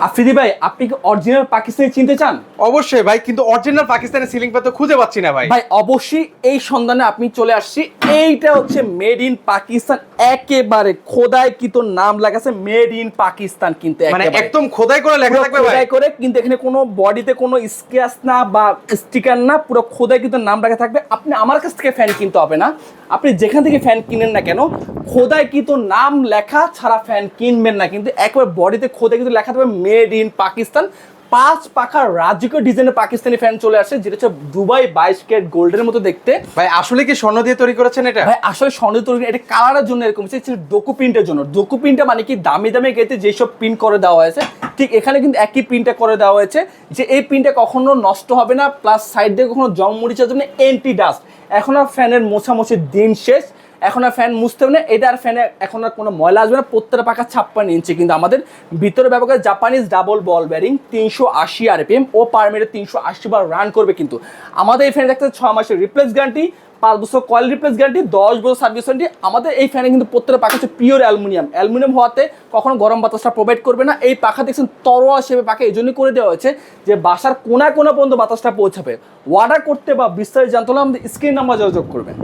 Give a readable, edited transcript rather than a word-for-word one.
আফ্রিদি ভাই, আপনি কি অরিজিনাল পাকিস্তানি চিনতে চান? অবশ্যই ভাই, কিন্তু অরিজিনাল পাকিস্তানি সিলিং ফ্যান তো খুঁজে পাচ্ছি না ভাই। ভাই অবশ্যই এই সন্ধানে আপনি চলে আসছি। এইটা হচ্ছে মেড ইন পাকিস্তান, একেবারে খোদাইকৃত নাম লেখা আছে মেড ইন পাকিস্তান, কিন্তু মানে একেবারে একদম খোদাই করে লেখা পুরো থাকবে ভাই। খোদাই করে, কিন্তু এখানে কোনো বডিতে কোনো স্ক্র্যাচ না বা স্টিকার না, পুরো খোদাই কিন্তু নাম লেখা থাকবে। আপনি আমার কাছ থেকে ফ্যান কিনতে হবে না, আপনি যেখান থেকে ফ্যান কিনেন না কেন খোদাই কিন্তু নাম লেখা ছাড়া ফ্যান কিনবেন না, কিন্তু একবার বডিতে খোদাই কিন্তু লেখা থাকবে মেড ইন পাকিস্তান। 5 পাখার রাজকীয় ডিজাইনের পাকিস্তানি ফ্যান চলে আসে, যেটা হচ্ছে দুবাই 22 ক্যারেট গোল্ডের মতো দেখতে। ভাই আসলে কি স্বর্ণ দিয়ে তৈরি করেছেন এটা? ভাই আসলে স্বর্ণ তৈরি, এটা কালারের জন্য এরকম হচ্ছে, ডোকু প্রিন্টের জন্য। ডোকু প্রিন্টটা মানে কি, দামি দামি গেতে যেসব প্রিন্ট করে দেওয়া হয়েছে, ঠিক এখানে কিন্তু একই প্রিন্টটা করে দেওয়া হয়েছে, যে এই প্রিন্টটা কখনো নষ্ট হবে না, প্লাস সাইড দিয়ে কখনো জং মরিচার জন্য এন্টি ডাস্ট। এখন আর ফ্যানের মোছামুছির দিন শেষ, এখন আর ফ্যান মুছতে হবে না, এটা আর ফ্যানে এখন আর কোনো ময়লা আসবে না। প্রত্যেকটা পাখা 56 ইঞ্চি, কিন্তু আমাদের ভিতরে ব্যবহার জাপানিজ ডাবল বল ব্যারিং 380 আরপিএম ও পার মিনিটে 380 বার রান করবে। কিন্তু আমাদের এই ফ্যানে দেখতে 6 মাসের রিপ্লেস গ্যারান্টি, 5 বছর কয়েল রিপ্লেস গ্যারান্টি, 10 বছর সার্ভিস ওয়ারেন্টি। আমাদের এই ফ্যানে কিন্তু প্রত্যেকটা পাখা হচ্ছে পিওর অ্যালুমিনিয়াম হওয়াতে কখনো গরম বাতাসটা প্রোভাইড করবে না। এই পাখা দেখছেন তরোয়া হিসেবে পাখা এই জন্যই করে দেওয়া হয়েছে যে বাসার কোনা পর্যন্ত বাতাসটা পৌঁছাবে। অর্ডার করতে বা বিস্তারিত জানতে হলে আমাদের স্ক্রিন নাম্বার যোগাযোগ করবেন।